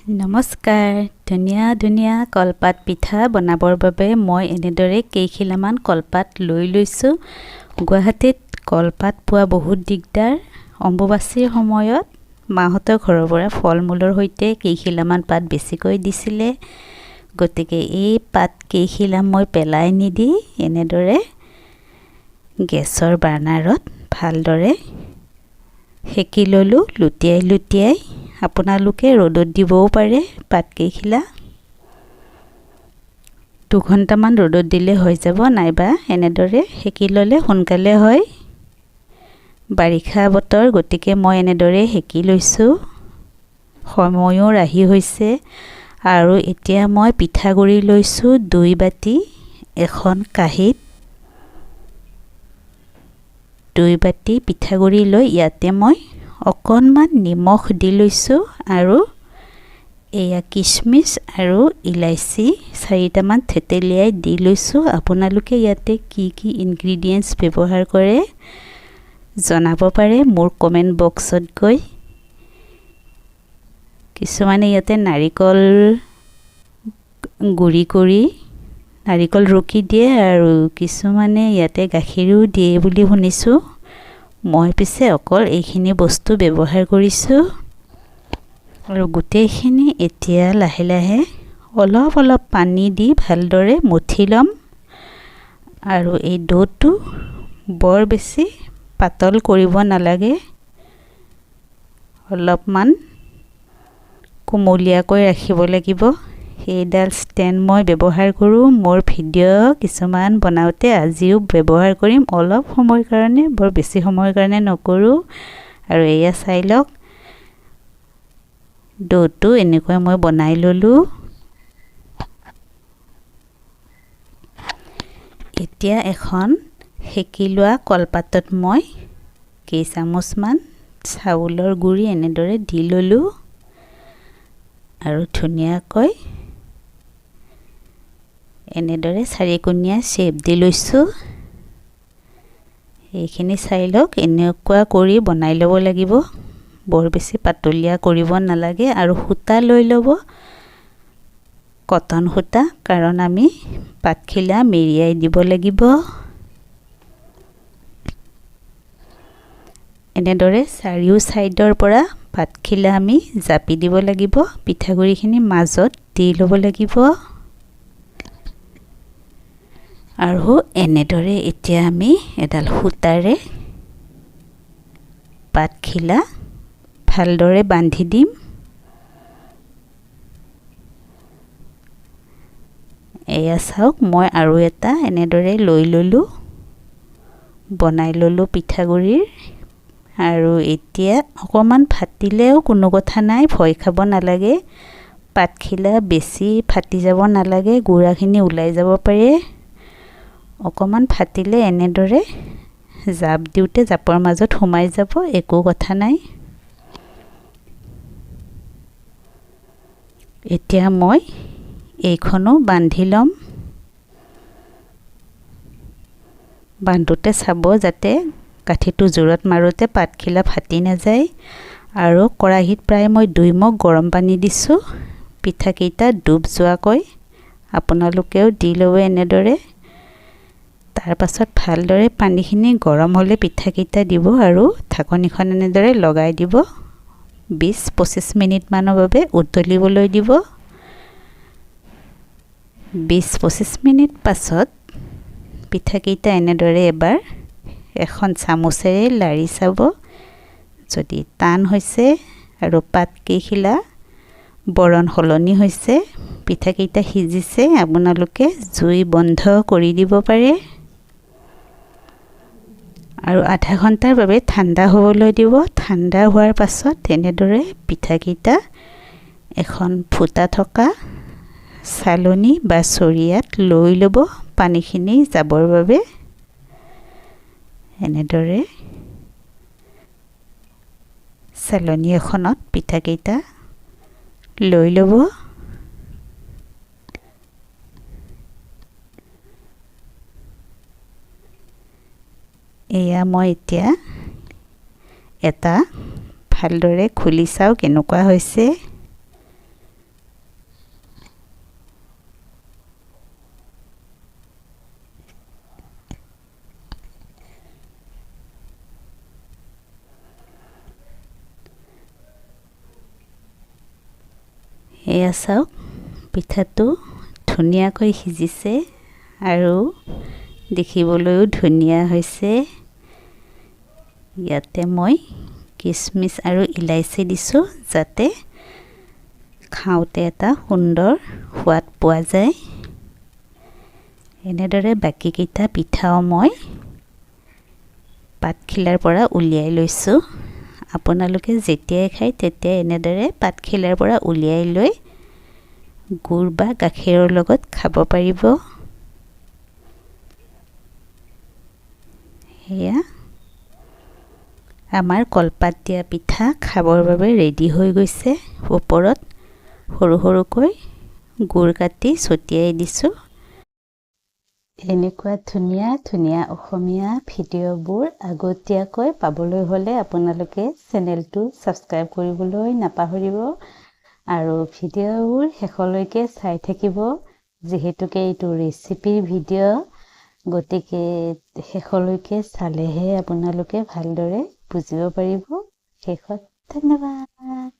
নমস্কাৰ ধুনীয়া ধুনীয়া কলপাত পিঠা বনাবৰ বাবে মই এনেদৰে কেইখিলামান কলপাত লৈ লৈছোঁ। গুৱাহাটীত কলপাত পোৱা বহুত দিগদাৰ। অম্বুবাচীৰ সময়ত মাহঁতৰ ঘৰৰ পৰা ফল-মূলৰ সৈতে কেইখিলামান পাত বেছিকৈ দিছিলে। গতিকে এই পাত কেইখিলা মই পেলাই নিদি এনেদৰে গেছৰ বাৰ্ণাৰত ভালদৰে সেকি ল'লোঁ। লুটিয়াই আপোনালোকে ৰ'দত দিবও পাৰে। পাতকেইখিলা 2 ঘণ্টামান ৰ'দত দিলে হৈ যাব, নাইবা এনেদৰে সেকি ল'লে সোনকালে হয়। বাৰিষা বতৰ, গতিকে মই এনেদৰে সেকি লৈছোঁ। সময়ো ৰাহি হৈছে। আৰু এতিয়া মই পিঠাগুড়ি লৈছোঁ 2 বাটি। এখন কাঁহীত 2 বাটি পিঠাগুড়ি লৈ ইয়াতে মই অকণমান নিমখ দি লৈছোঁ আৰু এয়া কিচমিচ আৰু ইলাইচি 4টামান থেতেলিয়াই দি লৈছোঁ। আপোনালোকে ইয়াতে কি ইনগ্ৰিডিয়েণ্টছ ব্যৱহাৰ কৰে জনাব পাৰে মোৰ কমেণ্ট বক্সত গৈ। কিছুমানে ইয়াতে নাৰিকল গুড়ি কৰি নাৰিকল ৰুকি দিয়ে আৰু কিছুমানে ইয়াতে গাখীৰো দিয়ে বুলি শুনিছোঁ। মই পিছে অকল এইখিনি বস্তু ব্যৱহাৰ কৰিছোঁ। আৰু গোটেইখিনি এতিয়া লাহে লাহে অলপ পানী দি ভালদৰে মঠি ল'ম। আৰু এই ডোটো বৰ বেছি পাতল কৰিব নালাগে, অলপমান কুমলীয়াকৈ ৰাখিব লাগিব। সেইডাল ষ্টেণ্ড মই ব্যৱহাৰ কৰোঁ মোৰ ভিডিঅ' কিছুমান বনাওঁতে, আজিও ব্যৱহাৰ কৰিম। অলপ সময়ৰ কাৰণে, বৰ বেছি সময়ৰ কাৰণে নকৰোঁ। আৰু এয়া চাই লওক, ডোটো এনেকৈ মই বনাই ল'লোঁ। এতিয়া এখন সেকি লোৱা কলপাতত মই কেইচামুচমান চাউলৰ গুড়ি এনেদৰে দি ল'লোঁ আৰু ধুনীয়াকৈ এনেদৰে 4কোণীয়া শ্বেপ দি লৈছোঁ। এইখিনি চাই লওক, এনেকুৱা কৰি বনাই ল'ব লাগিব। বৰ বেছি পাতলীয়া কৰিব নালাগে। আৰু সূতা লৈ ল'ব, কটন সূতা, কাৰণ আমি পাতখিলা মেৰিয়াই দিব লাগিব। এনেদৰে চাৰিও ছাইডৰ পৰা পাতখিলা আমি জাপি দিব লাগিব। পিঠাগুড়িখিনি মাজত দি ল'ব লাগিব। আৰু এনেদৰে এতিয়া আমি এডাল সূতাৰে পাতখিলা ভালদৰে বান্ধি দিম। এয়া চাওক, মই আৰু এটা এনেদৰে লৈ ল'লোঁ, বনাই ল'লোঁ পিঠাগুড়িৰ। আৰু এতিয়া অকণমান ফাটিলেও কোনো কথা নাই, ভয় খাব নালাগে। পাতখিলা বেছি ফাটি যাব নালাগে, গুড়াখিনি ওলাই যাব পাৰে। অকণমান ফাটিলে এনেদৰে জাপ দিওঁতে জাপৰ মাজত সোমাই যাব, একো কথা নাই। এতিয়া মই এইখনো বান্ধি ল'ম। বান্ধোতে চাব যাতে কাঠিটো জোৰত মাৰোতে পাতখিলা ফাটি নাযায়। আৰু কেৰাহীত প্ৰায় মই 2 মগ গৰম পানী দিছোঁ, পিঠাকেইটা ডুব যোৱাকৈ। আপোনালোকেও দি ল'ব এনেদৰে। তাৰ পাছত ভালদৰে পানীখিনি গৰম হ'লে পিঠাকেইটা দিব আৰু ঢাকনিখন এনেদৰে লগাই দিব। 20-25 মিনিটমানৰ বাবে উতলিবলৈ দিব। 20-25 মিনিট পাছত পিঠাকেইটা এনেদৰে এবাৰ এখন চামুচেৰে লাৰি চাব। যদি টান হৈছে আৰু পাতকেইখিলা বৰণ সলনি হৈছে, পিঠাকেইটা সিজিছে, আপোনালোকে জুই বন্ধ কৰি দিব পাৰে। আৰু আধা ঘণ্টাৰ বাবে ঠাণ্ডা হ'বলৈ দিব। ঠাণ্ডা হোৱাৰ পাছত এনেদৰে পিঠাকেইটা এখন ফুটা থকা চালনী বা চৰিয়াত লৈ ল'ব, পানীখিনি যাবৰ বাবে। এনেদৰে চালনী এখনত পিঠাকেইটা লৈ ল'ব। এয়া মই এতিয়া এটা ভালদৰে খুলি চাওঁ কেনেকুৱা হৈছে। এয়া চাওক পিঠাটো ধুনীয়াকৈ সিজিছে আৰু দেখিবলৈও ধুনীয়া হৈছে। ইয়াতে মই কিচমিচ আৰু ইলাইচি দিছোঁ যাতে খাওঁতে এটা সুন্দৰ সোৱাদ পোৱা যায়। এনেদৰে বাকীকেইটা পিঠাও মই পাতখিলাৰ পৰা উলিয়াই লৈছোঁ। আপোনালোকে যেতিয়াই খায় তেতিয়াই এনেদৰে পাতখিলাৰ পৰা উলিয়াই লৈ গুড় বা গাখীৰৰ লগত খাব পাৰিব। এয়া আমাৰ কলপাত দিয়া পিঠা খাবৰ বাবে ৰেডি হৈ গৈছে। ওপৰত সৰু সৰুকৈ গুড় কাটি ছটিয়াই দিছোঁ। এনেকুৱা ধুনীয়া ধুনীয়া অসমীয়া ভিডিঅ'বোৰ আগতীয়াকৈ পাবলৈ হ'লে আপোনালোকে চেনেলটো ছাবস্ক্ৰাইব কৰিবলৈ নাপাহৰিব আৰু ভিডিঅ'বোৰ শেষলৈকে চাই থাকিব। যিহেতুকে এইটো ৰেচিপিৰ ভিডিঅ', গতিকে শেষলৈকে চালেহে আপোনালোকে ভালদৰে বুজিব পাৰিব। শেষত ধন্যবাদ।